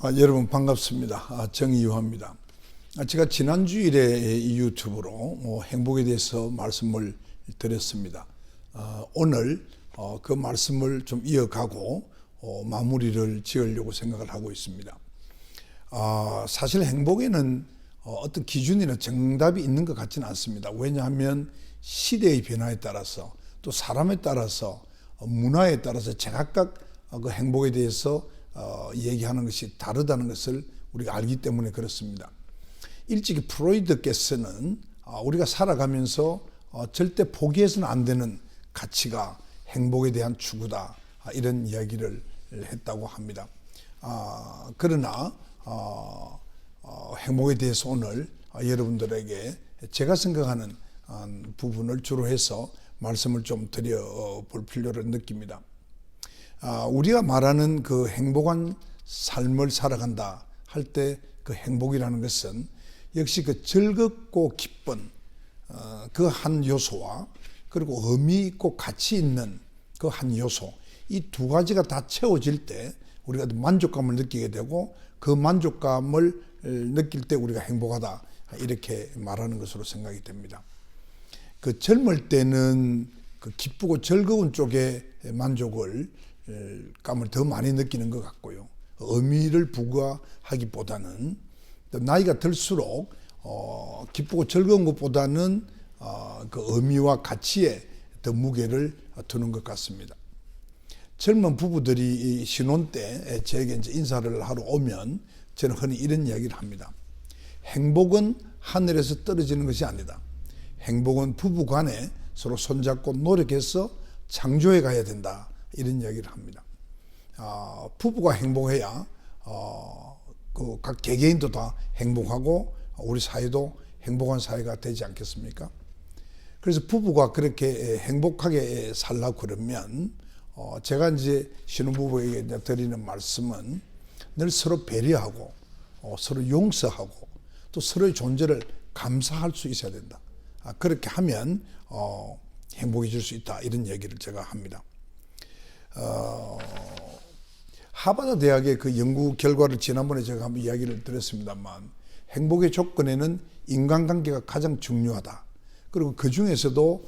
여러분 반갑습니다. 정의유화입니다. 제가 지난 주일에 이 유튜브로 행복에 대해서 말씀을 드렸습니다. 오늘 그 말씀을 좀 이어가고 마무리를 지으려고 생각을 하고 있습니다. 사실 행복에는 어떤 기준이나 정답이 있는 것 같지는 않습니다. 왜냐하면 시대의 변화에 따라서 또 사람에 따라서 문화에 따라서 제각각 그 행복에 대해서 얘기하는 것이 다르다는 것을 우리가 알기 때문에 그렇습니다. 일찍이 프로이드께서는 우리가 살아가면서 절대 포기해서는 안 되는 가치가 행복에 대한 추구다, 이런 이야기를 했다고 합니다. 그러나 행복에 대해서 오늘 여러분들에게 제가 생각하는 부분을 주로 해서 말씀을 좀 드려볼 필요를 느낍니다. 우리가 말하는 그 행복한 삶을 살아간다 할 때 그 행복이라는 것은 역시 그 즐겁고 기쁜 그 한 요소와 그리고 의미 있고 가치 있는 그 한 요소, 이 두 가지가 다 채워질 때 우리가 만족감을 느끼게 되고 그 만족감을 느낄 때 우리가 행복하다, 이렇게 말하는 것으로 생각이 됩니다. 그 젊을 때는 그 기쁘고 즐거운 쪽에 만족을 감을 더 많이 느끼는 것 같고요. 의미를 부과하기보다는 나이가 들수록 기쁘고 즐거운 것보다는 그 의미와 가치에 더 무게를 두는 것 같습니다. 젊은 부부들이 신혼 때 제게 이제 인사를 하러 오면 저는 흔히 이런 이야기를 합니다. 행복은 하늘에서 떨어지는 것이 아니다. 행복은 부부 간에 서로 손잡고 노력해서 창조해 가야 된다, 이런 이야기를 합니다. 부부가 행복해야 그 각 개개인도 다 행복하고 우리 사회도 행복한 사회가 되지 않겠습니까? 그래서 부부가 그렇게 행복하게 살려고 그러면 제가 이제 신혼부부에게 드리는 말씀은 늘 서로 배려하고 서로 용서하고 또 서로의 존재를 감사할 수 있어야 된다. 그렇게 하면 행복해질 수 있다, 이런 얘기를 제가 합니다. 하버드 대학의 그 연구 결과를 지난번에 제가 한번 이야기를 드렸습니다만, 행복의 조건에는 인간관계가 가장 중요하다. 그리고 그 중에서도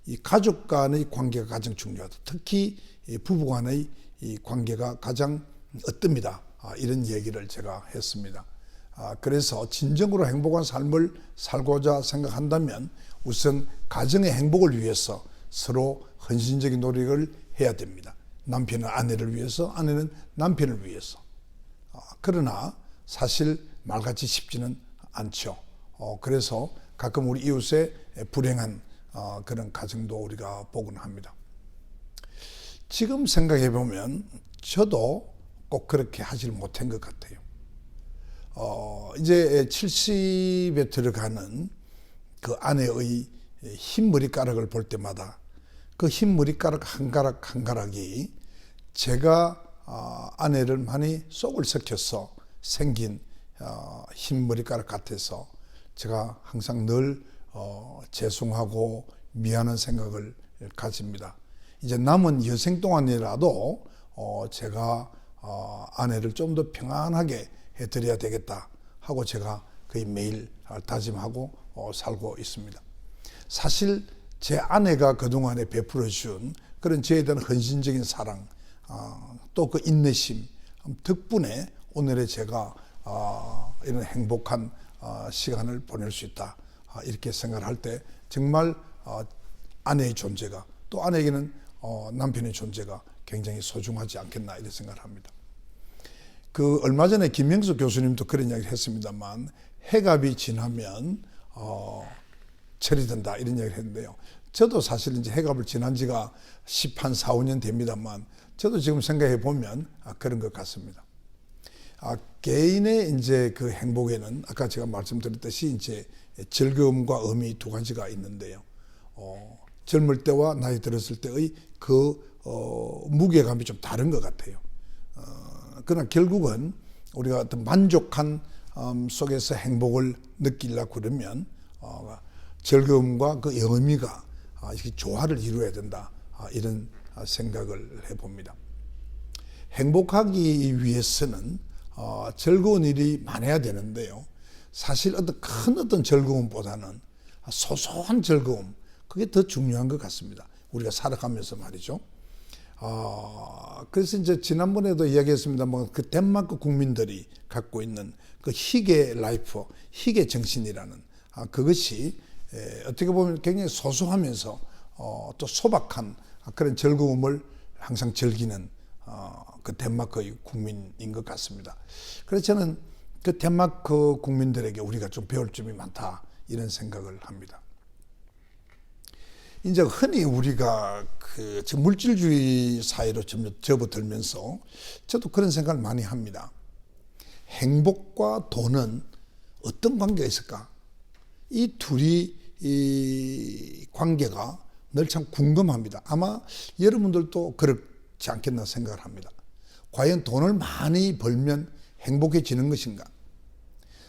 이 가족 간의 관계가 가장 중요하다. 특히 부부 간의 이 관계가 가장 어떻습니다. 이런 얘기를 제가 했습니다. 그래서 진정으로 행복한 삶을 살고자 생각한다면 우선 가정의 행복을 위해서 서로 헌신적인 노력을 해야 됩니다. 남편은 아내를 위해서, 아내는 남편을 위해서. 그러나 사실 말같이 쉽지는 않죠. 그래서 가끔 우리 이웃의 불행한 그런 가정도 우리가 보곤 합니다. 지금 생각해 보면 저도 꼭 그렇게 하질 못한 것 같아요. 이제 70에 들어가는 그 아내의 흰 머리카락을 볼 때마다 그 흰 머리카락 한 가락 한 가락이 제가 아내를 많이 속을 썩혀서 생긴 흰 머리카락 같아서 제가 항상 늘 죄송하고 미안한 생각을 가집니다. 이제 남은 여생 동안이라도 제가 아내를 좀 더 평안하게 해드려야 되겠다 하고 제가 거의 매일 다짐하고 살고 있습니다. 사실 제 아내가 그동안에 베풀어준 그런 저에 대한 헌신적인 사랑, 또 그 인내심 덕분에 오늘의 제가 이런 행복한 시간을 보낼 수 있다, 이렇게 생각을 할 때 정말 아내의 존재가, 또 아내에게는 남편의 존재가 굉장히 소중하지 않겠나, 이런 생각을 합니다. 그 얼마 전에 김명수 교수님도 그런 이야기를 했습니다만, 해갑이 지나면 철이 든다, 이런 이야기를 했는데요. 저도 사실 이제 해갑을 지난 지가 4, 5년 됩니다만, 저도 지금 생각해 보면 그런 것 같습니다. 개인의 이제 그 행복에는 아까 제가 말씀드렸듯이 이제 즐거움과 의미 두 가지가 있는데요. 젊을 때와 나이 들었을 때의 그 무게감이 좀 다른 것 같아요. 그러나 결국은 우리가 어떤 만족한 속에서 행복을 느끼려고 그러면 즐거움과 그 의미가 이렇게 조화를 이루어야 된다, 이런 생각을 해봅니다. 행복하기 위해서는 즐거운 일이 많아야 되는데요. 사실 어떤 즐거움보다는 소소한 즐거움, 그게 더 중요한 것 같습니다. 우리가 살아가면서 말이죠. 그래서 이제 지난번에도 이야기했습니다만 그 덴마크 국민들이 갖고 있는 그 희게 라이프, 희게 정신이라는 그것이 어떻게 보면 굉장히 소소하면서 또 소박한 그런 즐거움을 항상 즐기는 그 덴마크의 국민인 것 같습니다. 그래서 저는 그 덴마크 국민들에게 우리가 좀 배울 점이 많다 이런 생각을 합니다. 이제 흔히 우리가 지금 물질주의 사회로 접어들면서 저도 그런 생각을 많이 합니다. 행복과 돈은 어떤 관계가 있을까? 이 둘이 이 관계가 늘 참 궁금합니다. 아마 여러분들도 그렇지 않겠나 생각을 합니다. 과연 돈을 많이 벌면 행복해지는 것인가?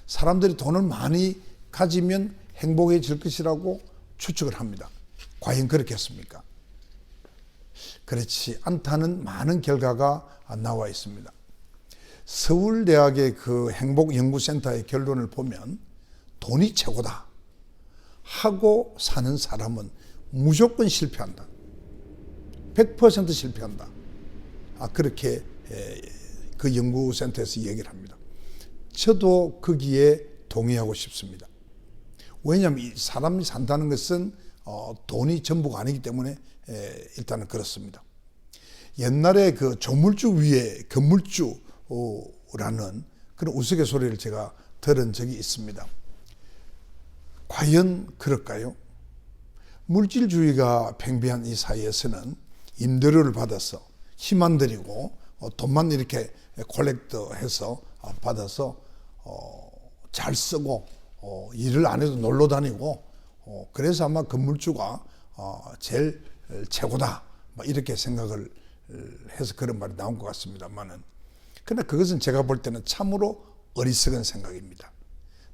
사람들이 돈을 많이 가지면 행복해질 것이라고 추측을 합니다. 과연 그렇겠습니까? 그렇지 않다는 많은 결과가 나와 있습니다. 서울대학의 그 행복연구센터의 결론을 보면 돈이 최고다 하고 사는 사람은 무조건 실패한다. 100% 실패한다. 그렇게 그 연구센터에서 얘기를 합니다. 저도 거기에 동의하고 싶습니다. 왜냐하면 이 사람이 산다는 것은 돈이 전부가 아니기 때문에 일단은 그렇습니다. 옛날에 그 조물주 위에 건물주라는 그런 우스갯소리를 제가 들은 적이 있습니다. 과연 그럴까요? 물질주의가 팽배한 이 사회에서는 임대료를 받아서 힘 안 들이고 돈만 이렇게 콜렉트해서 받아서 잘 쓰고 일을 안 해도 놀러 다니고 그래서 아마 건물주가 제일 최고다 이렇게 생각을 해서 그런 말이 나온 것 같습니다만은, 그러나 그것은 제가 볼 때는 참으로 어리석은 생각입니다.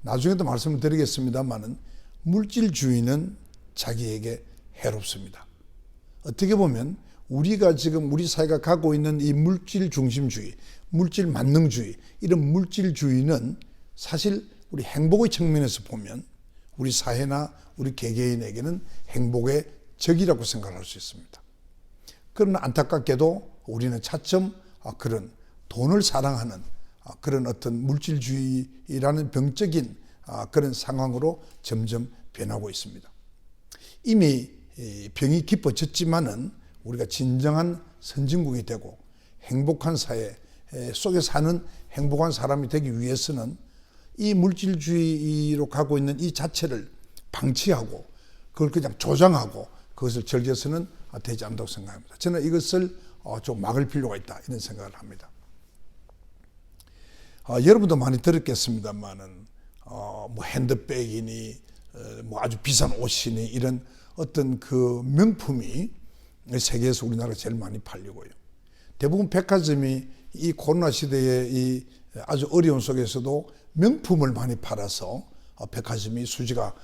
나중에도 말씀을 드리겠습니다만은 물질주의는 자기에게 해롭습니다. 어떻게 보면 우리가 지금 우리 사회가 가고 있는 이 물질 중심주의, 물질 만능주의, 이런 물질주의는 사실 우리 행복의 측면에서 보면 우리 사회나 우리 개개인에게는 행복의 적이라고 생각할 수 있습니다. 그러나 안타깝게도 우리는 차츰 그런 돈을 사랑하는 그런 어떤 물질주의라는 병적인 그런 상황으로 점점 변하고 있습니다. 이미 병이 깊어졌지만은 우리가 진정한 선진국이 되고 행복한 사회 속에 사는 행복한 사람이 되기 위해서는 이 물질주의로 가고 있는 이 자체를 방치하고 그걸 그냥 조장하고 그것을 즐겨서는 되지 않는다고 생각합니다. 저는 이것을 좀 막을 필요가 있다 이런 생각을 합니다. 여러분도 많이 들었겠습니다만은 뭐 핸드백이니 뭐 아주 비싼 옷이니 이런 어떤 그 명품이 세계에서 우리나라가 제일 많이 팔리고요. 대부분 백화점이 이 코로나 시대에 이 아주 어려운 속에서도 명품을 많이 팔아서 백화점이 수지가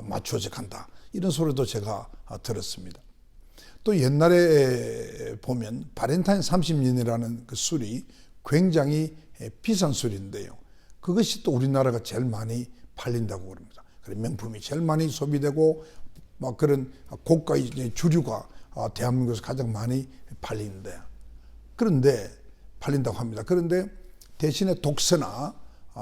맞추어져 간다 이런 소리도 제가 들었습니다. 또 옛날에 보면 바렌타인 30년이라는 그 술이 굉장히 비싼 술인데요. 그것이 또 우리나라가 제일 많이 팔린다고 그럽니다. 명품이 제일 많이 소비되고 막 그런 고가의 주류가 대한민국에서 가장 많이 팔리는데, 그런데 팔린다고 합니다. 그런데 대신에 독서나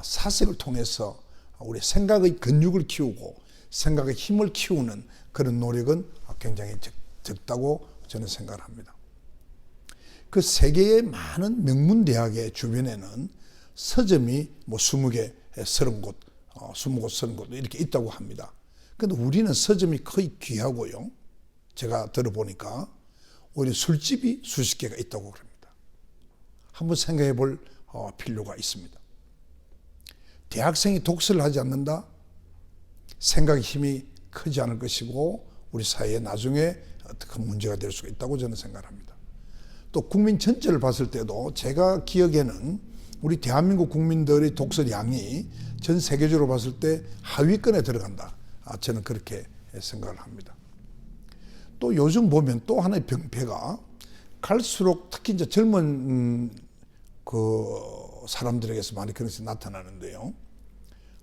사색을 통해서 우리 생각의 근육을 키우고 생각의 힘을 키우는 그런 노력은 굉장히 적다고 저는 생각을 합니다. 그 세계의 많은 명문 대학의 주변에는 서점이 뭐 20개, 30곳, 20곳, 30곳 이렇게 있다고 합니다. 그런데 우리는 서점이 거의 귀하고요. 제가 들어보니까 오히려 술집이 수십 개가 있다고 그럽니다. 한번 생각해 볼 필요가 있습니다. 대학생이 독서를 하지 않는다? 생각의 힘이 크지 않을 것이고 우리 사회에 나중에 큰 문제가 될 수가 있다고 저는 생각합니다. 또 국민 전체를 봤을 때도 제가 기억에는 우리 대한민국 국민들의 독서량이 전 세계적으로 봤을 때 하위권에 들어간다. 저는 그렇게 생각을 합니다. 또 요즘 보면 또 하나의 병폐가 갈수록 특히 이제 젊은 그 사람들에게서 많이 그런 것이 나타나는데요.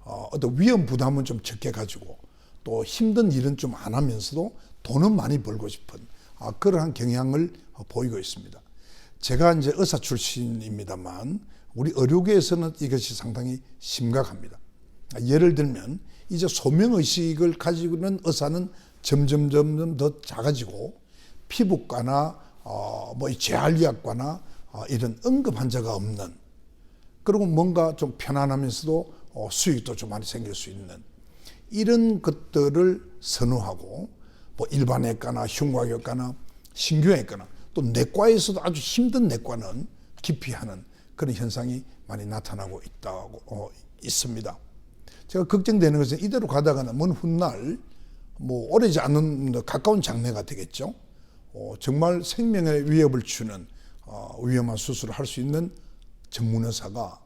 어떤 위험 부담은 좀 적게 가지고 또 힘든 일은 좀 안 하면서도 돈은 많이 벌고 싶은 그러한 경향을 보이고 있습니다. 제가 이제 의사 출신입니다만 우리 의료계에서는 이것이 상당히 심각합니다. 예를 들면 이제 소명의식을 가지고 있는 의사는 점점 더 작아지고 피부과나 뭐 재활의학과나 이런 응급 환자가 없는, 그리고 뭔가 좀 편안하면서도 수익도 좀 많이 생길 수 있는 이런 것들을 선호하고, 뭐 일반외과나 흉곽외과나 신경외과나 또 내과에서도 아주 힘든 내과는 기피하는 그런 현상이 많이 나타나고 있습니다. 제가 걱정되는 것은 이대로 가다가는 먼 훗날 뭐 오래지 않은 가까운 장래가 되겠죠. 정말 생명에 위협을 주는 위험한 수술을 할 수 있는 전문 의사가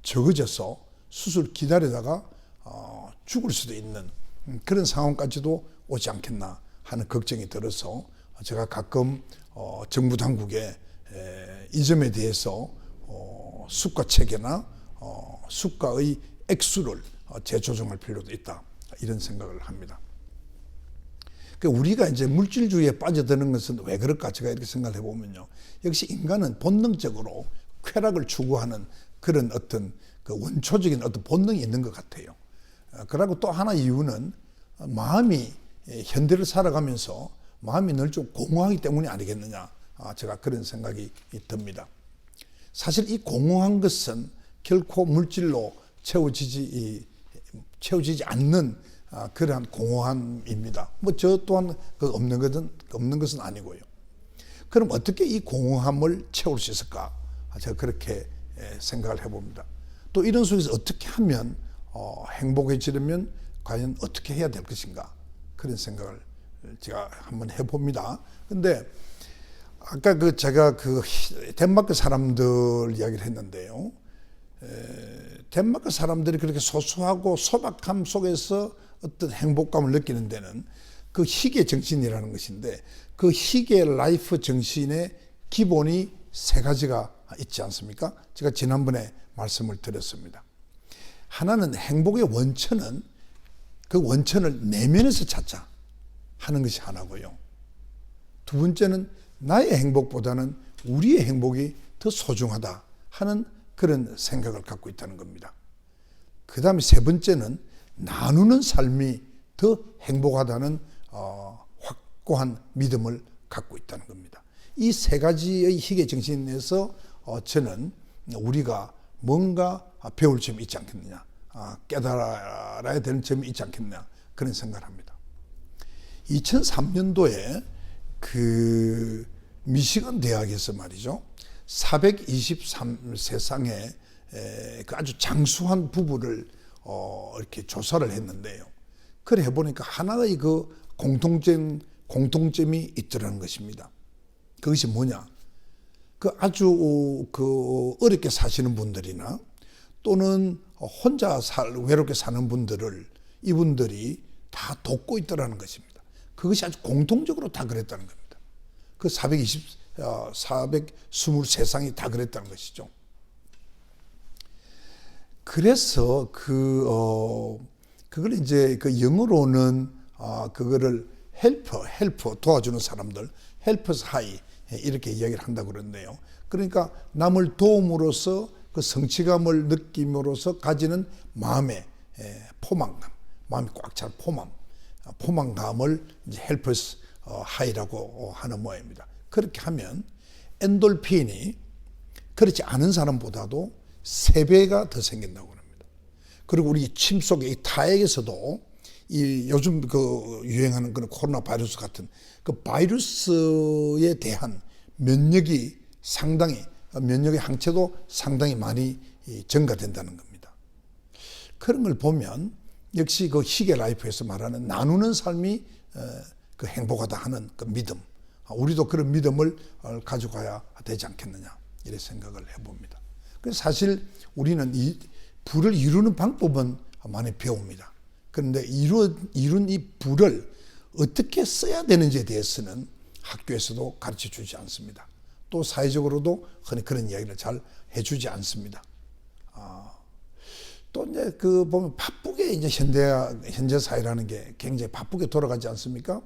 적어져서 수술 기다리다가 죽을 수도 있는 그런 상황까지도 오지 않겠나 하는 걱정이 들어서 제가 가끔 정부 당국에 이 점에 대해서 수가 체계나 수가의 액수를 재조정할 필요도 있다, 이런 생각을 합니다. 그러니까 우리가 이제 물질주의에 빠져드는 것은 왜 그럴까 제가 이렇게 생각을 해보면요, 역시 인간은 본능적으로 쾌락을 추구하는 그런 어떤 그 원초적인 어떤 본능이 있는 것 같아요. 그리고 또 하나 이유는 마음이 현대를 살아가면서 마음이 늘 좀 공허하기 때문이 아니겠느냐, 제가 그런 생각이 듭니다. 사실 이 공허한 것은 결코 물질로 채워지지 않는 그러한 공허함입니다. 뭐 저 또한 없는 것은 아니고요. 그럼 어떻게 이 공허함을 채울 수 있을까? 제가 그렇게 생각을 해봅니다. 또 이런 속에서 어떻게 하면 행복해지려면 과연 어떻게 해야 될 것인가? 그런 생각을 제가 한번 해봅니다. 근데 아까 제가 덴마크 사람들 이야기를 했는데요. 덴마크 사람들이 그렇게 소소하고 소박함 속에서 어떤 행복감을 느끼는 데는 그 희계 정신이라는 것인데, 그 희계 라이프 정신의 기본이 세 가지가 있지 않습니까? 제가 지난번에 말씀을 드렸습니다. 하나는 행복의 원천은 그 원천을 내면에서 찾자 하는 것이 하나고요. 두 번째는 나의 행복보다는 우리의 행복이 더 소중하다 하는 그런 생각을 갖고 있다는 겁니다. 그 다음에 세 번째는 나누는 삶이 더 행복하다는 확고한 믿음을 갖고 있다는 겁니다. 이 세 가지의 희귀 정신에서 저는 우리가 뭔가 배울 점이 있지 않겠느냐, 깨달아야 되는 점이 있지 않겠느냐, 그런 생각을 합니다. 2003년도에 그 미시건 대학에서 말이죠, 423세상에 그 아주 장수한 부부를 이렇게 조사를 했는데요. 그래 해보니까 하나의 그 공통점이 있더라는 것입니다. 그것이 뭐냐? 그 아주 어렵게 사시는 분들이나 또는 혼자 외롭게 사는 분들을 이분들이 다 돕고 있더라는 것입니다. 그것이 아주 공통적으로 다 그랬다는 겁니다. 그 423쌍이 다 그랬다는 것이죠. 그래서 그걸 이제 그 영어로는 그거를 헬퍼 도와주는 사람들, 헬퍼스 하이 이렇게 이야기를 한다고 그러는데요. 그러니까 남을 도움으로써 그 성취감을 느낌으로써 가지는 마음의 포만감, 마음이 꽉 찬 포만감을 이제 헬퍼스 하이라고 하는 모양입니다. 그렇게 하면 엔돌핀이 그렇지 않은 사람보다도 3배가 더 생긴다고 합니다. 그리고 우리 침 속에 이 타액에서도 이 요즘 유행하는 그런 코로나 바이러스 같은 그 바이러스에 대한 면역의 항체도 상당히 많이 증가된다는 겁니다. 그런 걸 보면 역시 그 희계 라이프에서 말하는 나누는 삶이 그 행복하다 하는 그 믿음, 우리도 그런 믿음을 가지고 가야 되지 않겠느냐, 이런 생각을 해봅니다. 그래서 사실 우리는 이 부를 이루는 방법은 많이 배웁니다. 그런데 이룬 이 부를 어떻게 써야 되는지에 대해서는 학교에서도 가르쳐 주지 않습니다. 또 사회적으로도 흔히 그런 이야기를 잘 해주지 않습니다. 또 이제 그 보면 바쁘게 이제 현재 사회라는 게 굉장히 바쁘게 돌아가지 않습니까?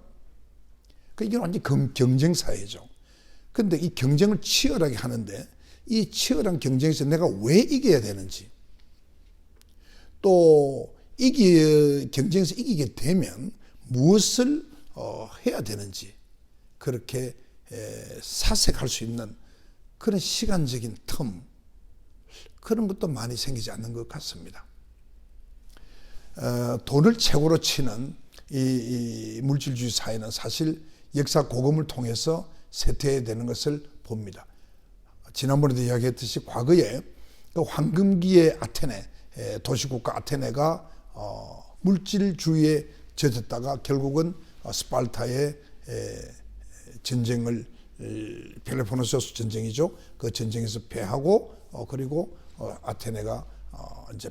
이게 완전 경쟁 사회죠. 근데 이 경쟁을 치열하게 하는데 이 치열한 경쟁에서 내가 왜 이겨야 되는지, 또 경쟁에서 이기게 되면 무엇을 해야 되는지, 그렇게 사색할 수 있는 그런 시간적인 텀, 그런 것도 많이 생기지 않는 것 같습니다. 돈을 최고로 치는 이 물질주의 사회는 사실 역사 고금을 통해서 쇠퇴되는 것을 봅니다. 지난번에도 이야기했듯이 과거에 그 황금기의 아테네, 도시국가 아테네가 물질주의에 젖었다가 결국은 스파르타의 전쟁을, 펠로폰네소스 전쟁이죠. 그 전쟁에서 패하고 그리고 아테네가 이제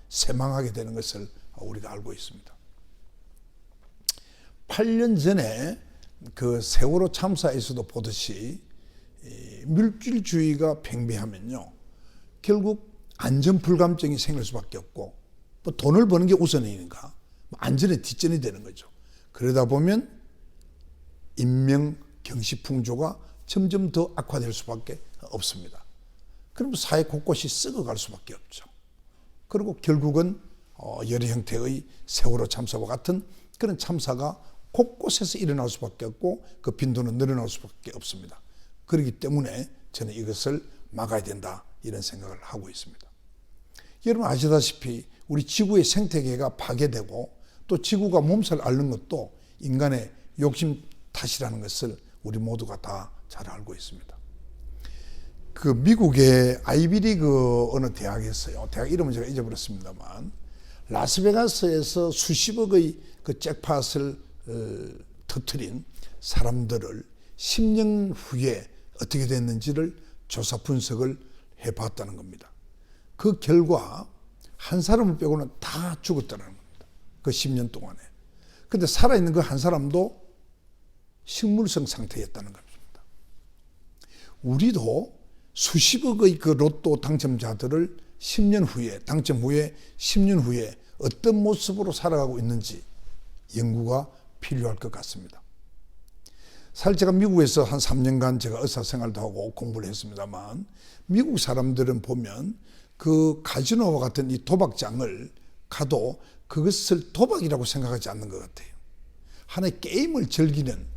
쇠망하게 되는 것을 우리가 알고 있습니다. 8년 전에 그 세월호 참사에서도 보듯이 물질주의가 팽배하면요, 결국 안전 불감증이 생길 수밖에 없고, 뭐 돈을 버는 게 우선이니까 안전에 뒷전이 되는 거죠. 그러다 보면 인명 경시풍조가 점점 더 악화될 수밖에 없습니다. 그럼 사회 곳곳이 썩어갈 수밖에 없죠. 그리고 결국은 여러 형태의 세월호 참사와 같은 그런 참사가 곳곳에서 일어날 수밖에 없고 그 빈도는 늘어날 수밖에 없습니다. 그렇기 때문에 저는 이것을 막아야 된다, 이런 생각을 하고 있습니다. 여러분 아시다시피 우리 지구의 생태계가 파괴되고 또 지구가 몸살 앓는 것도 인간의 욕심 탓이라는 것을 우리 모두가 다 잘 알고 있습니다. 그 미국의 아이비리그 어느 대학에서요, 대학 이름은 제가 잊어버렸습니다만, 라스베가스에서 수십억의 그 잭팟을 터뜨린 사람들을 10년 후에 어떻게 됐는지를 조사 분석을 해봤다는 겁니다. 그 결과 한 사람을 빼고는 다 죽었다는 겁니다. 그 10년 동안에. 근데 살아있는 그 한 사람도 식물성 상태였다는 겁니다. 우리도 수십억의 그 로또 당첨자들을 10년 후에, 당첨 후에 10년 후에 어떤 모습으로 살아가고 있는지 연구가 필요할 것 같습니다. 사실 제가 미국에서 한 3년간 제가 의사생활도 하고 공부를 했습니다만, 미국 사람들은 보면 그 카지노와 같은 이 도박장을 가도 그것을 도박이라고 생각하지 않는 것 같아요. 하나의 게임을 즐기는,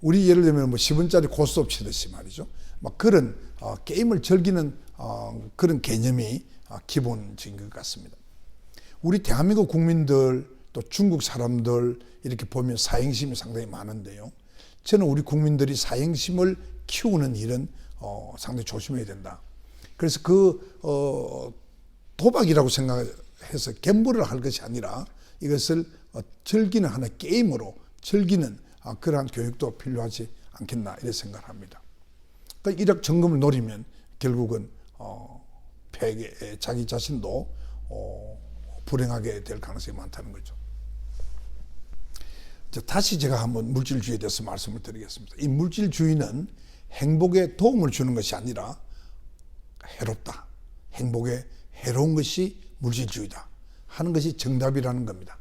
우리 예를 들면 뭐 10원짜리 고스톱 치듯이 말이죠. 막 그런 게임을 즐기는 그런 개념이 기본적인 것 같습니다. 우리 대한민국 국민들, 또 중국 사람들 이렇게 보면 사행심이 상당히 많은데요. 저는 우리 국민들이 사행심을 키우는 일은 상당히 조심해야 된다. 그래서 도박이라고 생각해서 갬블을 할 것이 아니라 이것을 즐기는 하나의 게임으로 즐기는 그러한 교육도 필요하지 않겠나, 이런 생각을 합니다. 그러니까 일확 천금을 노리면 결국은 자기 자신도 불행하게 될 가능성이 많다는 거죠. 다시 제가 한번 물질주의에 대해서 말씀을 드리겠습니다. 이 물질주의는 행복에 도움을 주는 것이 아니라 해롭다, 행복에 해로운 것이 물질주의다 하는 것이 정답이라는 겁니다.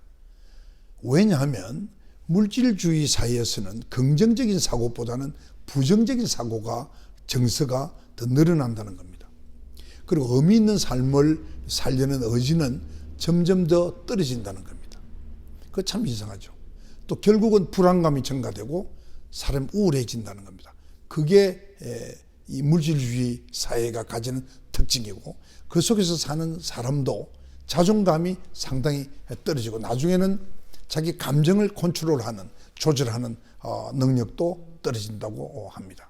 왜냐하면 물질주의 사회에서는 긍정적인 사고보다는 부정적인 사고가, 정서가 더 늘어난다는 겁니다. 그리고 의미 있는 삶을 살려는 의지는 점점 더 떨어진다는 겁니다. 그거 참 이상하죠. 또 결국은 불안감이 증가되고 사람이 우울해진다는 겁니다. 그게 이 물질주의 사회가 가지는 특징이고, 그 속에서 사는 사람도 자존감이 상당히 떨어지고 나중에는 자기 감정을 컨트롤하는, 조절하는 능력도 떨어진다고 합니다.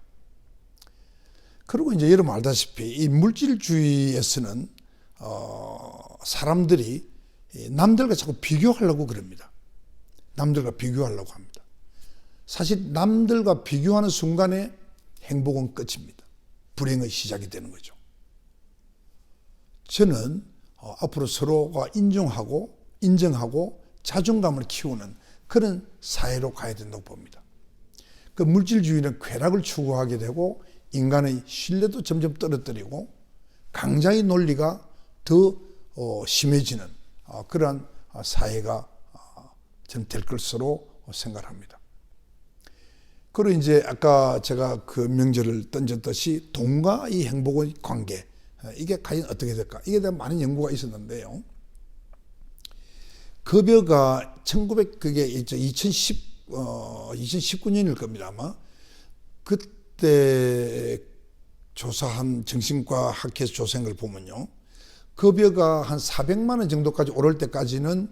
그리고 이제 여러분 알다시피 이 물질주의에서는 사람들이 남들과 자꾸 비교하려고 그럽니다. 남들과 비교하려고 합니다. 사실 남들과 비교하는 순간에 행복은 끝입니다. 불행의 시작이 되는 거죠. 저는 앞으로 서로가 인정하고 자존감을 키우는 그런 사회로 가야 된다고 봅니다. 그 물질주의는 쾌락을 추구하게 되고 인간의 신뢰도 점점 떨어뜨리고 강자의 논리가 더 심해지는 그러한 사회가 저는 될 것으로 생각합니다. 그리고 이제 아까 제가 그 명제를 던졌듯이 돈과 이 행복의 관계, 이게 과연 어떻게 될까? 이게 대한 많은 연구가 있었는데요. 급여가 그게 2019년일 겁니다, 아마. 그때 조사한 정신과 학회에서 조사한 걸 보면요. 급여가 한 400만 원 정도까지 오를 때까지는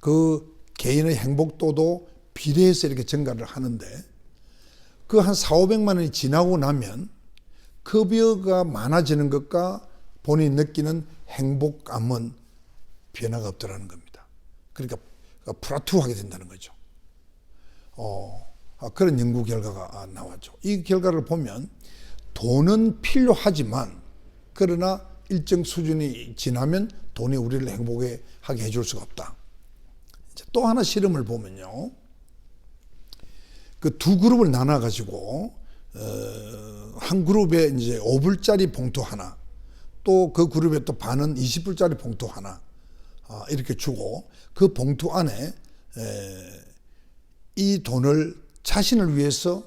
그 개인의 행복도도 비례해서 이렇게 증가를 하는데 그 한 400~500만 원이 지나고 나면 급여가 많아지는 것과 본인이 느끼는 행복감은 변화가 없더라는 겁니다. 그러니까 플라투하게 된다는 거죠. 그런 연구 결과가 나왔죠. 이 결과를 보면 돈은 필요하지만 그러나 일정 수준이 지나면 돈이 우리를 행복하게 해줄 수가 없다. 이제 또 하나 실험을 보면요. 그 두 그룹을 나눠 가지고 한 그룹에 이제 5불짜리 봉투 하나, 또 그 그룹에 또 반은 20불짜리 봉투 하나 이렇게 주고 그 봉투 안에 이 돈을 자신을 위해서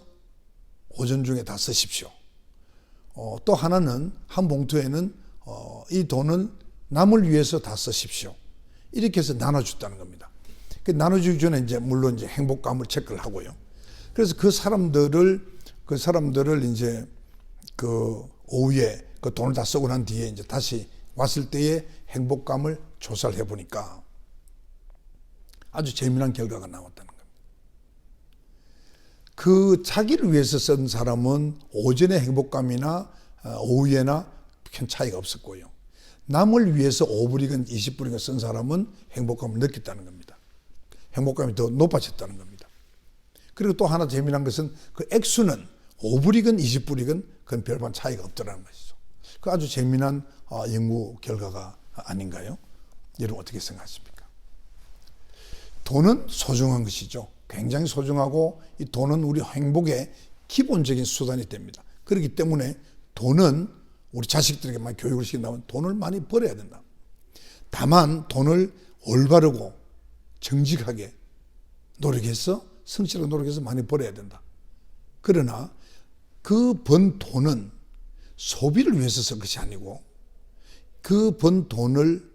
오전 중에 다 쓰십시오. 또 하나는 한 봉투에는 이 돈은 남을 위해서 다 쓰십시오. 이렇게 해서 나눠줬다는 겁니다. 그 나눠주기 전에 이제 물론 이제 행복감을 체크를 하고요. 그래서 그 사람들을 이제 그 오후에 그 돈을 다 쓰고 난 뒤에 이제 다시 왔을 때의 행복감을 조사를 해보니까 아주 재미난 결과가 나왔다는 겁니다. 그 자기를 위해서 쓴 사람은 오전의 행복감이나 오후에나 큰 차이가 없었고요. 남을 위해서 5불이건 20불이건 쓴 사람은 행복감을 느꼈다는 겁니다. 행복감이 더 높아졌다는 겁니다. 그리고 또 하나 재미난 것은 그 액수는 5불이건 20불이건 그건 별반 차이가 없더라는 것이죠. 그 아주 재미난 연구 결과가 아닌가요? 여러분 어떻게 생각하십니까? 돈은 소중한 것이죠. 굉장히 소중하고 이 돈은 우리 행복의 기본적인 수단이 됩니다. 그렇기 때문에 돈은 우리 자식들에게만 교육을 시킨다면 돈을 많이 벌어야 된다. 다만 돈을 올바르고 정직하게 노력해서 성실하게 노력해서 많이 벌어야 된다. 그러나 그 번 돈은 소비를 위해서 쓸 것이 아니고 그 번 돈을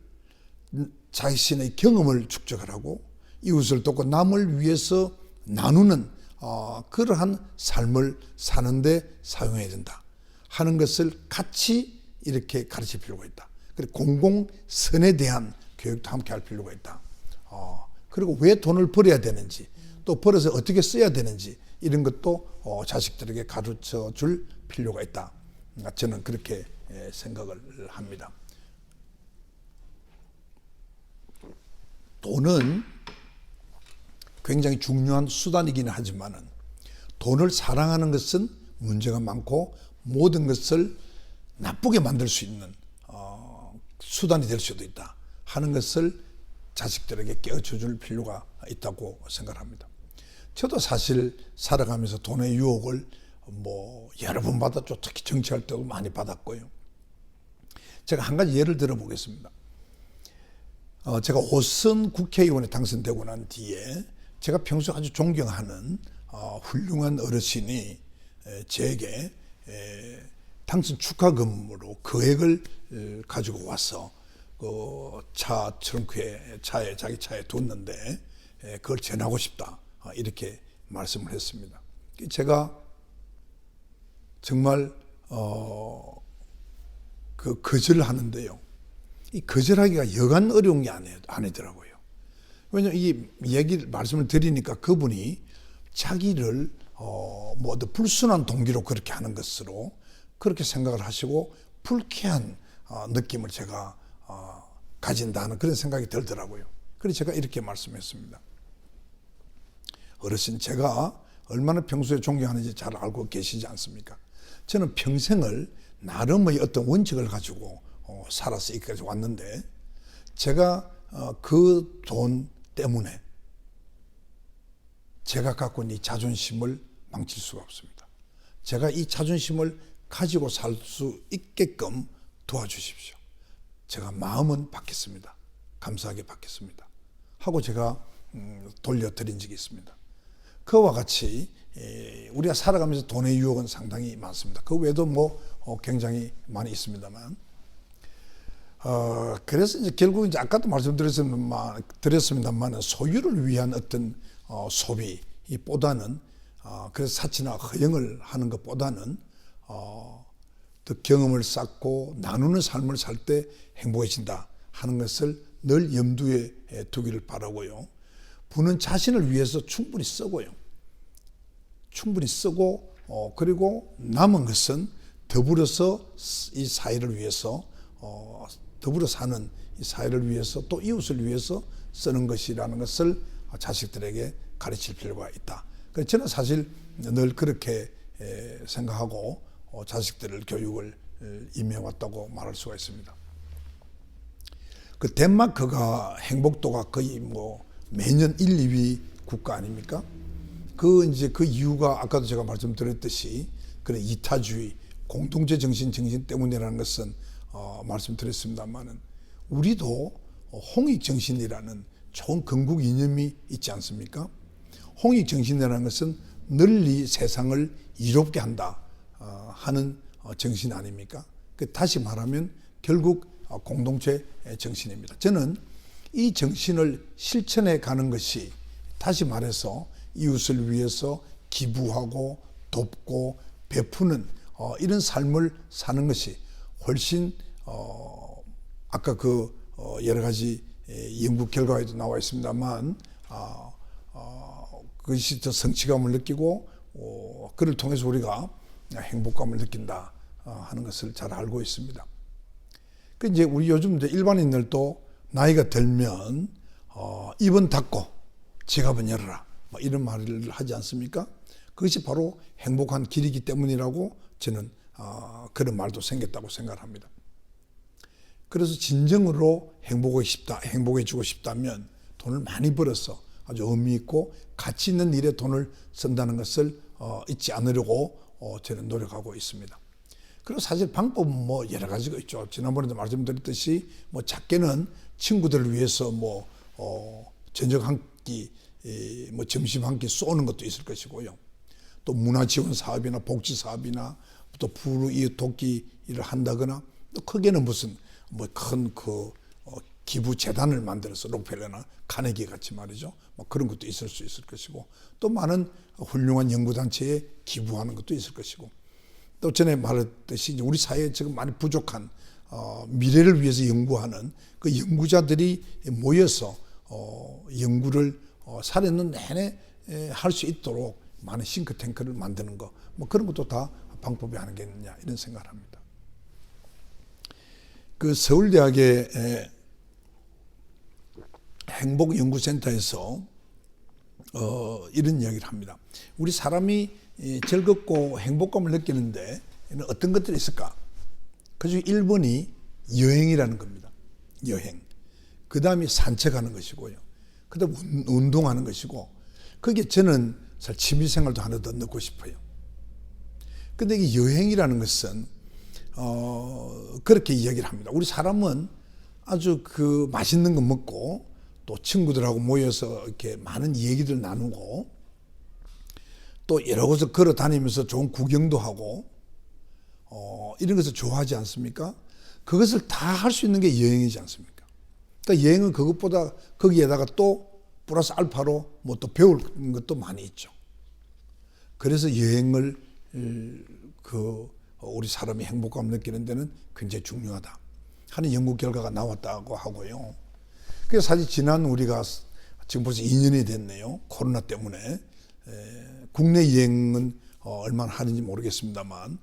자신의 경험을 축적을 하고 이웃을 돕고 남을 위해서 나누는 그러한 삶을 사는데 사용해야 된다 하는 것을 같이 이렇게 가르칠 필요가 있다. 그리고 공공선에 대한 교육도 함께 할 필요가 있다. 그리고 왜 돈을 벌어야 되는지 또 벌어서 어떻게 써야 되는지 이런 것도 자식들에게 가르쳐 줄 필요가 있다. 저는 그렇게 생각을 합니다. 돈은 굉장히 중요한 수단이기는 하지만은 돈을 사랑하는 것은 문제가 많고 모든 것을 나쁘게 만들 수 있는 수단이 될 수도 있다 하는 것을 자식들에게 깨우쳐 줄 필요가 있다고 생각합니다. 저도 사실 살아가면서 돈의 유혹을 여러 번 받았죠. 특히 정치할 때도 많이 받았고요. 제가 한 가지 예를 들어 보겠습니다. 제가 5선 국회의원에 당선되고 난 뒤에 제가 평소에 아주 존경하는 훌륭한 어르신이 제게 당선 축하금으로 금액을 가지고 와서 그 차 트렁크에 자기 차에 뒀는데 그걸 전하고 싶다 이렇게 말씀을 했습니다. 제가 정말 그 거절을 하는데요. 이 거절하기가 여간 어려운 게 아니더라고요. 왜냐하면 이 말씀을 드리니까 그분이 자기를 불순한 동기로 그렇게 하는 것으로 그렇게 생각을 하시고 불쾌한 느낌을 제가 가진다는 그런 생각이 들더라고요. 그래서 제가 이렇게 말씀했습니다. 어르신, 제가 얼마나 평소에 존경하는지 잘 알고 계시지 않습니까? 저는 평생을 나름의 어떤 원칙을 가지고 살아서 여기까지 왔는데 제가 그 돈 때문에 제가 갖고 있는 이 자존심을 망칠 수가 없습니다. 제가 이 자존심을 가지고 살 수 있게끔 도와주십시오. 제가 마음은 받겠습니다. 감사하게 받겠습니다. 하고 제가 돌려드린 적이 있습니다. 그와 같이 우리가 살아가면서 돈의 유혹은 상당히 많습니다. 그 외에도 굉장히 많이 있습니다만, 그래서 이제 결국 이제 아까도 말씀드렸습니다만 소유를 위한 어떤 소비보다는 그래서 사치나 허영을 하는 것보다는 더 경험을 쌓고 나누는 삶을 살 때 행복해진다 하는 것을 늘 염두에 두기를 바라고요. 부는 자신을 위해서 충분히 쓰고요. 충분히 쓰고 그리고 남은 것은 더불어서 이 사회를 위해서 더불어 사는 이 사회를 위해서 또 이웃을 위해서 쓰는 것이라는 것을 자식들에게 가르칠 필요가 있다. 그래서 저는 사실 늘 그렇게 생각하고 자식들을 교육을 임해왔다고 말할 수가 있습니다. 그 덴마크가 행복도가 거의 매년 1, 2위 국가 아닙니까? 그 이유가 아까도 제가 말씀드렸듯이 그런 이타주의, 공동체 정신 때문이라는 것은 말씀드렸습니다만은 우리도 홍익 정신이라는 좋은 건국 이념이 있지 않습니까? 홍익 정신이라는 것은 널리 세상을 이롭게 한다 하는 정신 아닙니까? 다시 말하면 결국 공동체 정신입니다. 저는 이 정신을 실천해 가는 것이 다시 말해서 이웃을 위해서 기부하고 돕고 베푸는 이런 삶을 사는 것이 훨씬 아까 여러 가지 연구 결과에도 나와 있습니다만 그것이 더 성취감을 느끼고 그를 통해서 우리가 행복감을 느낀다 하는 것을 잘 알고 있습니다. 그 이제 우리 요즘 이제 일반인들도 나이가 들면 입은 닫고 지갑은 열어라 이런 말을 하지 않습니까? 그것이 바로 행복한 길이기 때문이라고 저는 그런 말도 생겼다고 생각합니다. 그래서 진정으로 행복해지고 싶다면 돈을 많이 벌어서 아주 의미 있고 가치 있는 일에 돈을 쓴다는 것을 잊지 않으려고 저는 노력하고 있습니다. 그리고 사실 방법은 여러 가지가 있죠. 지난번에도 말씀드렸듯이 작게는 친구들을 위해서 저녁 한 끼, 점심 한 끼 쏘는 것도 있을 것이고요. 또 문화지원 사업이나 복지 사업이나 또 불우이웃 돕기 일을 한다거나 또 크게는 무슨 큰 기부 재단을 만들어서 록펠러나 카네기 같이 말이죠. 그런 것도 있을 수 있을 것이고 또 많은 훌륭한 연구단체에 기부하는 것도 있을 것이고 또 전에 말했듯이 우리 사회에 지금 많이 부족한 미래를 위해서 연구하는 그 연구자들이 모여서 연구를 살아있는 내내 할 수 있도록 많은 싱크탱크를 만드는 거 그런 것도 다 방법이 아니겠느냐 이런 생각을 합니다. 그 서울대학의 행복연구센터에서 이런 이야기를 합니다. 우리 사람이 즐겁고 행복감을 느끼는데 어떤 것들이 있을까? 그중에 1번이 여행이라는 겁니다. 여행. 그 다음에 산책하는 것이고요. 그 다음 운동하는 것이고 그게 저는 사실 취미생활도 하나 더 넣고 싶어요. 근데 이 여행이라는 것은 그렇게 이야기를 합니다. 우리 사람은 아주 맛있는 거 먹고 또 친구들하고 모여서 이렇게 많은 얘기들 나누고 또 여러 곳을 걸어 다니면서 좋은 구경도 하고 이런 것을 좋아하지 않습니까? 그것을 다 할 수 있는 게 여행이지 않습니까? 그러니까 여행은 그것보다 거기에다가 또 플러스 알파로 또 배울 것도 많이 있죠. 그래서 여행을 우리 사람이 행복감을 느끼는 데는 굉장히 중요하다 하는 연구 결과가 나왔다고 하고요. 그래서 사실 지난 우리가 지금 벌써 2년이 됐네요. 코로나 때문에 국내 여행은 얼마나 하는지 모르겠습니다만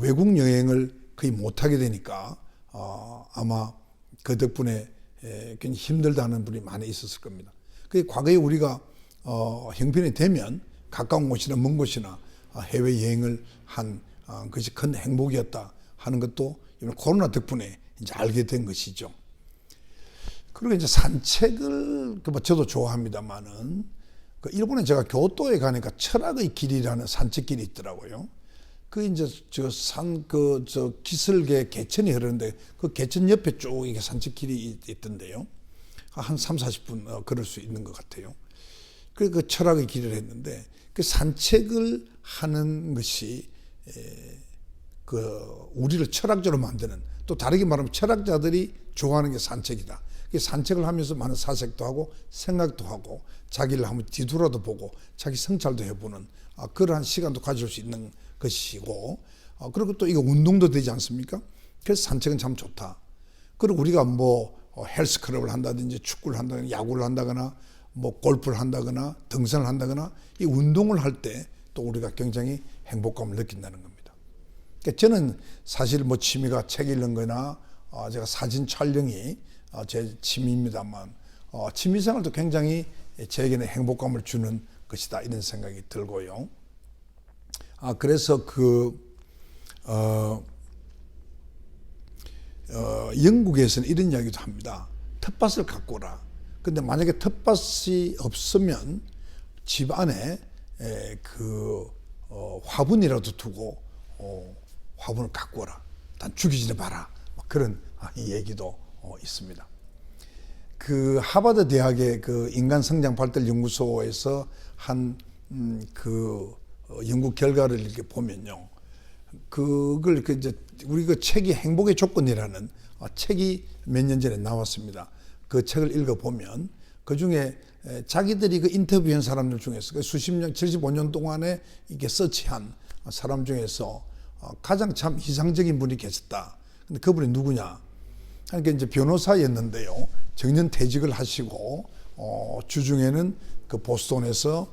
외국 여행을 거의 못하게 되니까 아마 그 덕분에 굉장히 힘들다는 분이 많이 있었을 겁니다. 과거에 우리가 형편이 되면 가까운 곳이나 먼 곳이나 해외여행을 한 것이 큰 행복이었다 하는 것도 이번 코로나 덕분에 이제 알게 된 것이죠. 그리고 이제 산책을 저도 좋아합니다만은 그 일본에 제가 교토에 가니까 철학의 길이라는 산책길이 있더라고요. 그 이제 저 기슭에 개천이 흐르는데 그 개천 옆에 쭉 이게 산책길이 있던데요. 한 3, 40분 걸을 수 있는 것 같아요. 그 철학의 길을 했는데 그 산책을 하는 것이 그 우리를 철학자로 만드는, 또 다르게 말하면 철학자들이 좋아하는 게 산책이다. 산책을 하면서 많은 사색도 하고 생각도 하고 자기를 한번 뒤돌아도 보고 자기 성찰도 해보는 그러한 시간도 가질 수 있는 것이고, 그리고 또 이거 운동도 되지 않습니까? 그래서 산책은 참 좋다. 그리고 우리가 뭐 헬스클럽을 한다든지 축구를 한다거나 야구를 한다거나 뭐 골프를 한다거나 등산을 한다거나 이 운동을 할 때 또 우리가 굉장히 행복감을 느낀다는 겁니다. 그러니까 저는 사실 뭐 취미가 책 읽는 거나 제가 사진 촬영이 제 취미입니다만 취미생활도 굉장히 저에게는 행복감을 주는 것이다 이런 생각이 들고요. 그래서 영국에서는 이런 이야기도 합니다. 텃밭을 가꾸라. 근데 만약에 텃밭이 없으면 집 안에 화분이라도 두고 화분을 가꾸어라. 단 죽이지 마라. 그런 얘기도 있습니다. 그 하버드 대학의 그 인간 성장 발달 연구소에서 한 연구 결과를 이렇게 보면요. 그걸 이제 우리 그 책이 행복의 조건이라는 책이 몇 년 전에 나왔습니다. 그 책을 읽어보면 그 중에 자기들이 그 인터뷰한 사람들 중에서 수십 년, 75년 동안에 이게 서치한 사람 중에서 가장 참 이상적인 분이 계셨다. 근데 그분이 누구냐? 그러니까 이제 변호사였는데요. 정년 퇴직을 하시고 주중에는 그 보스턴에서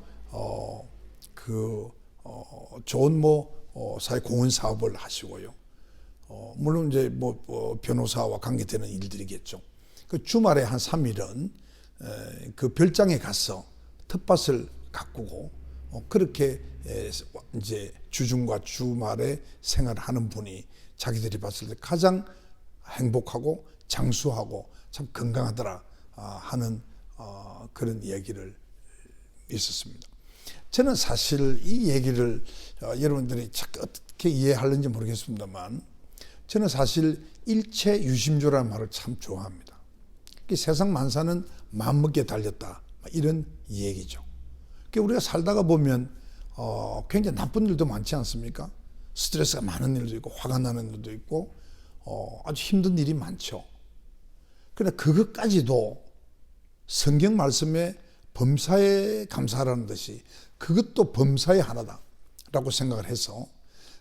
좋은 사회 공헌 사업을 하시고요. 물론 이제 변호사와 관계되는 일들이겠죠. 그 주말에 한 3일은 그 별장에 가서 텃밭을 가꾸고 그렇게 이제 주중과 주말에 생활하는 분이 자기들이 봤을 때 가장 행복하고 장수하고 참 건강하더라 하는 그런 얘기를 있었습니다. 저는 사실 이 얘기를 여러분들이 어떻게 이해하는지 모르겠습니다만 저는 사실 일체 유심조라는 말을 참 좋아합니다. 세상 만사는 마음먹기에 달렸다 이런 얘기죠. 우리가 살다가 보면 굉장히 나쁜 일도 많지 않습니까? 스트레스가 많은 일도 있고 화가 나는 일도 있고 아주 힘든 일이 많죠. 그러나 그것까지도 성경 말씀에 범사에 감사하라는 듯이 그것도 범사의 하나다라고 생각을 해서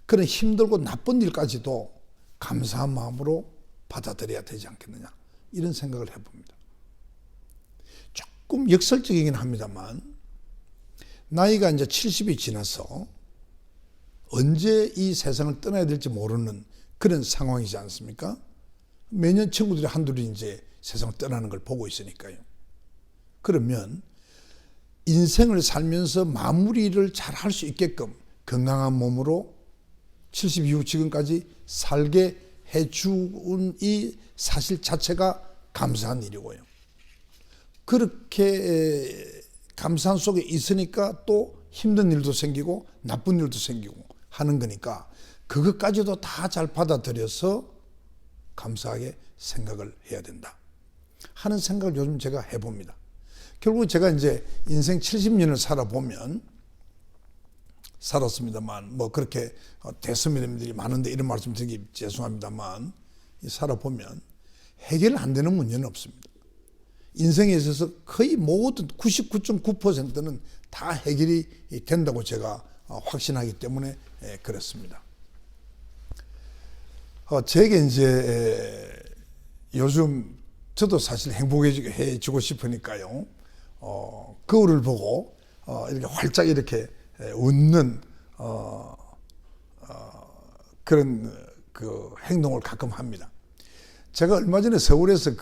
그런 힘들고 나쁜 일까지도 감사한 마음으로 받아들여야 되지 않겠느냐 이런 생각을 해봅니다. 조금 역설적이긴 합니다만 나이가 이제 70이 지나서 언제 이 세상을 떠나야 될지 모르는 그런 상황이지 않습니까? 매년 친구들이 한둘이 이제 세상을 떠나는 걸 보고 있으니까요. 그러면 인생을 살면서 마무리를 잘 할 수 있게끔 건강한 몸으로 70 이후 지금까지 살게 해준 이 사실 자체가 감사한 일이고요. 그렇게 감사한 속에 있으니까 또 힘든 일도 생기고 나쁜 일도 생기고 하는 거니까 그것까지도 다 잘 받아들여서 감사하게 생각을 해야 된다 하는 생각을 요즘 제가 해봅니다. 결국 제가 이제 인생 70년을 살았습니다만 그렇게 대선배님들이 많은데 이런 말씀 드리기 죄송합니다만 살아보면 해결 안 되는 문제는 없습니다. 인생에 있어서 거의 모든 99.9%는 다 해결이 된다고 제가 확신하기 때문에 그렇습니다. 제게 이제 요즘 저도 사실 행복해지고 싶으니까요. 거울을 보고 이렇게 활짝 이렇게 웃는 그런 그 행동을 가끔 합니다. 제가 얼마 전에 서울에서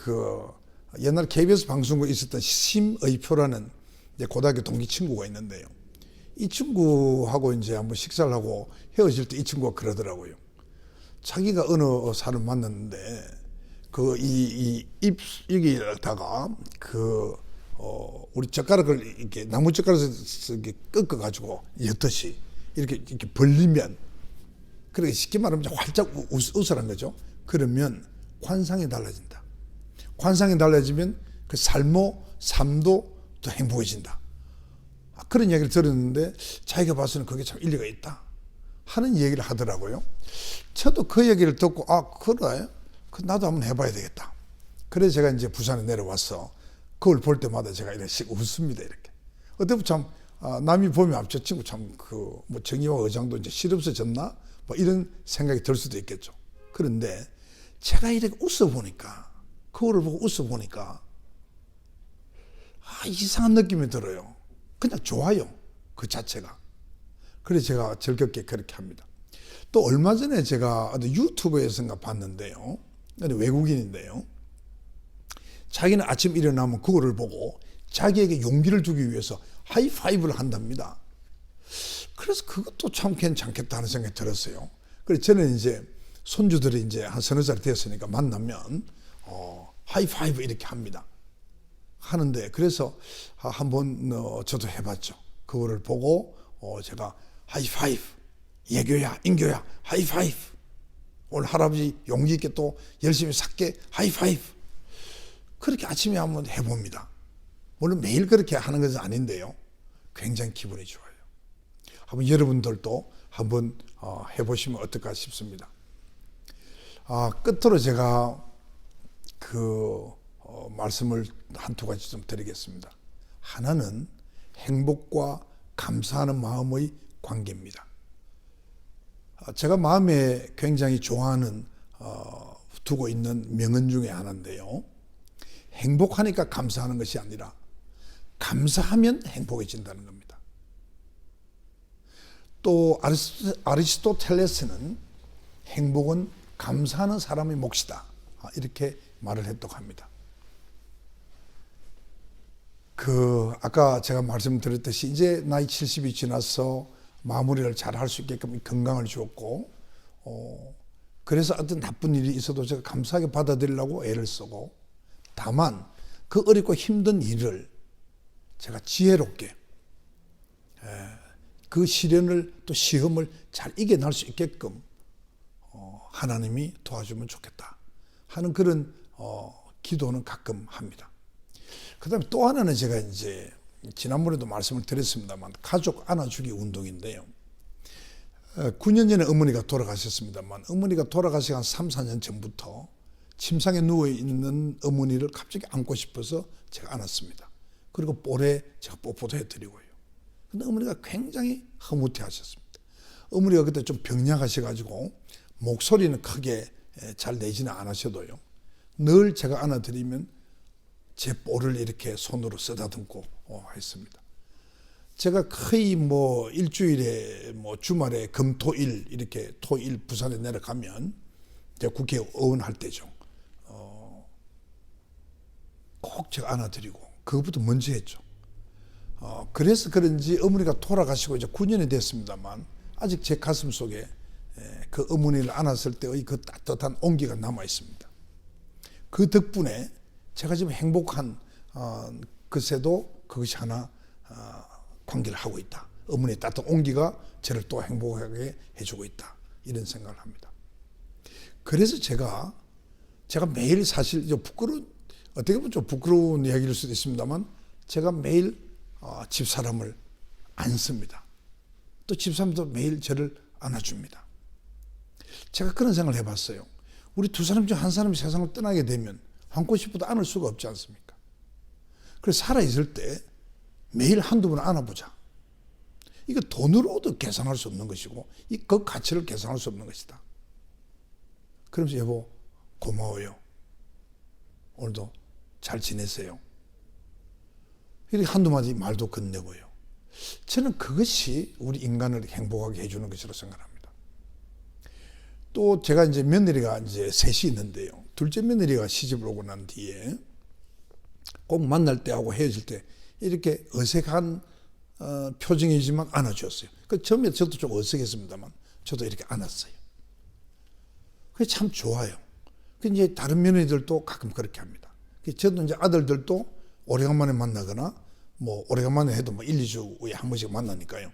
옛날 KBS 방송국에 있었던 심의표라는 이제 고등학교 동기 친구가 있는데요. 이 친구하고 이제 한번 식사를 하고 헤어질 때 이 친구가 그러더라고요. 자기가 어느 사람 만났는데 여기다가 우리 젓가락을 이렇게 나무 젓가락에서 이렇게 꺾어가지고 엿듯이 이렇게 벌리면, 그렇게 쉽게 말하면 활짝 웃으란 거죠. 그러면 관상이 달라진다. 관상이 달라지면 그 삶도 더 행복해진다. 그런 이야기를 들었는데 자기가 봐서는 그게 참 일리가 있다 하는 얘기를 하더라고요. 저도 그 얘기를 듣고 그래? 나도 한번 해봐야 되겠다. 그래서 제가 이제 부산에 내려와서 그걸 볼 때마다 제가 이렇게 웃습니다. 이렇게. 어떻게 참 남이 보면 저 친구 참 뭐 정의와 의장도 이제 실없어졌나? 뭐 이런 생각이 들 수도 있겠죠. 그런데 제가 이렇게 웃어보니까, 그거를 보고 웃어보니까 이상한 느낌이 들어요. 그냥 좋아요. 그 자체가. 그래서 제가 즐겁게 그렇게 합니다. 또 얼마 전에 제가 어디 유튜브에서인가 봤는데요. 외국인인데요. 자기는 아침 일어나면 그거를 보고 자기에게 용기를 주기 위해서 하이파이브를 한답니다. 그래서 그것도 참 괜찮겠다 하는 생각이 들었어요. 그래서 저는 이제 손주들이 이제 한 서너 살이 됐으니까 만나면 하이파이브 이렇게 합니다. 하는데, 그래서 한번 저도 해봤죠. 그거를 보고 제가 하이파이브, 예교야 인교야 하이파이브, 오늘 할아버지 용기 있게 또 열심히 살게 하이파이브, 그렇게 아침에 한번 해봅니다. 물론 매일 그렇게 하는 것은 아닌데요, 굉장히 기분이 좋아요. 한번 여러분들도 한번 해보시면 어떨까 싶습니다. 끝으로 제가 말씀을 한두 가지 좀 드리겠습니다. 하나는 행복과 감사하는 마음의 관계입니다. 제가 마음에 굉장히 좋아하는 두고 있는 명언 중에 하나인데요. 행복하니까 감사하는 것이 아니라 감사하면 행복해진다는 겁니다. 또 아리스토텔레스는 행복은 감사하는 사람의 몫이다, 이렇게 말을 했다고 합니다. 아까 제가 말씀드렸듯이 이제 나이 70이 지나서 마무리를 잘 할 수 있게끔 건강을 주었고, 그래서 어떤 나쁜 일이 있어도 제가 감사하게 받아들이려고 애를 쓰고, 다만 그 어렵고 힘든 일을 제가 지혜롭게 그 시련을 또 시험을 잘 이겨낼 수 있게끔 하나님이 도와주면 좋겠다 하는 그런 기도는 가끔 합니다. 그 다음에 또 하나는 제가 이제 지난번에도 말씀을 드렸습니다만 가족 안아주기 운동인데요. 9년 전에 어머니가 돌아가셨습니다만, 어머니가 돌아가시기 한 3, 4년 전부터 침상에 누워있는 어머니를 갑자기 안고 싶어서 제가 안았습니다. 그리고 볼에 제가 뽀뽀도 해드리고요. 근데 어머니가 굉장히 흐뭇해 하셨습니다. 어머니가 그때 좀 병약하셔가지고 목소리는 크게 잘 내지는 않으셔도요, 늘 제가 안아드리면 제 볼을 이렇게 손으로 쓰다듬고 했습니다. 제가 거의 일주일에 주말에 금토일 이렇게 토일 부산에 내려가면 제가 국회의원 할 때죠. 꼭 제가 안아드리고 그것부터 먼저 했죠. 그래서 그런지 어머니가 돌아가시고 이제 9년이 됐습니다만 아직 제 가슴 속에 그 어머니를 안았을 때의 그 따뜻한 온기가 남아 있습니다. 그 덕분에 제가 지금 행복한 것에도 그것이 하나 관계를 하고 있다. 어머니의 따뜻한 온기가 저를 또 행복하게 해주고 있다, 이런 생각을 합니다. 그래서 제가 매일 사실 어떻게 보면 좀 부끄러운 이야기일 수도 있습니다만 제가 매일 집사람을 안습니다. 또 집사람도 매일 저를 안아줍니다. 제가 그런 생각을 해봤어요. 우리 두 사람 중 한 사람이 세상을 떠나게 되면 안고 싶어도 안을 수가 없지 않습니까? 그래서 살아있을 때 매일 한두 번 안아보자. 이거 돈으로도 계산할 수 없는 것이고 그 가치를 계산할 수 없는 것이다. 그러면서 여보 고마워요. 오늘도 잘 지내세요. 이렇게 한두 마디 말도 건네고요. 저는 그것이 우리 인간을 행복하게 해주는 것이라고 생각합니다. 또 제가 이제 며느리가 이제 셋이 있는데요. 둘째 며느리가 시집을 오고 난 뒤에 꼭 만날 때하고 헤어질 때 이렇게 어색한 표정이지만 안아주었어요. 처음에 저도 좀 어색했습니다만 저도 이렇게 안았어요. 그게 참 좋아요. 이제 다른 며느리들도 가끔 그렇게 합니다. 저도 이제 아들들도 오래간만에 만나거나 뭐 오래간만에 해도 뭐 1, 2주에 한 번씩 만나니까요.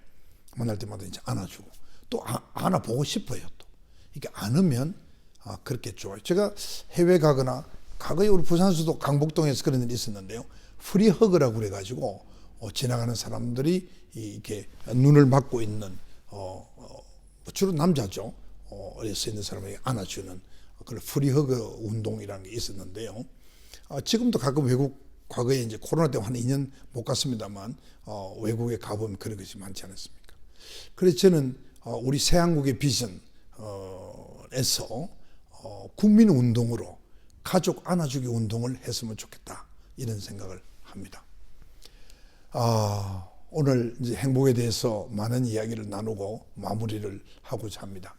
만날 때마다 이제 안아주고 또 안아보고 싶어요. 또 이게 안으면 그렇게 좋아요. 제가 해외 가거나 과거에 우리 부산에서도 강북동에서 그런 일이 있었는데요. 프리허그라고 그래가지고 지나가는 사람들이 이렇게 눈을 막고 있는 주로 남자죠. 어려서 있는 사람에게 안아주는 그런 프리허그 운동이라는 게 있었는데요. 지금도 가끔 외국 과거에 이제 코로나 때문에 한 2년 못 갔습니다만 외국에 가보면 그런 것이 많지 않았습니까? 그래서 저는 우리 새한국의 비전에서 국민 운동으로 가족 안아주기 운동을 했으면 좋겠다 이런 생각을 합니다. 오늘 이제 행복에 대해서 많은 이야기를 나누고 마무리를 하고자 합니다.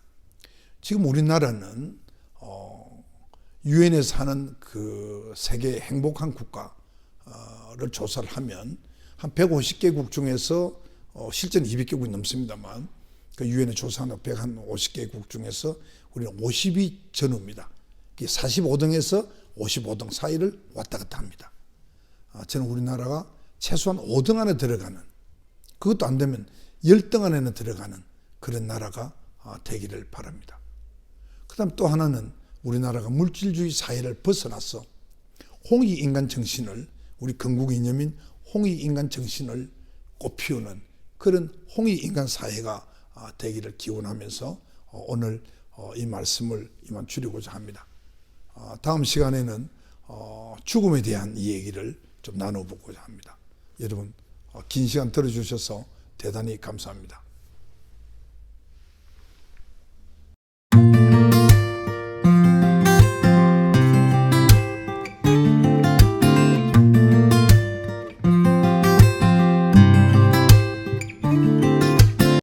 지금 우리나라는 유엔에서 하는 그 세계 행복한 국가를 조사를 하면 한 150개국 중에서 실제는 200개국이 넘습니다만 그 유엔에 조사하는 150개국 중에서 우리는 50위 전후입니다. 45등에서 55등 사이를 왔다 갔다 합니다. 저는 우리나라가 최소한 5등 안에 들어가는, 그것도 안 되면 10등 안에는 들어가는 그런 나라가 되기를 바랍니다. 그 다음 또 하나는 우리나라가 물질주의 사회를 벗어나서 홍익인간 정신을, 우리 건국 이념인 홍익인간 정신을 꽃피우는 그런 홍익인간 사회가 되기를 기원하면서 오늘 이 말씀을 이만 줄이고자 합니다. 다음 시간에는 죽음에 대한 이 얘기를 좀 나눠보고자 합니다. 여러분 긴 시간 들어주셔서 대단히 감사합니다.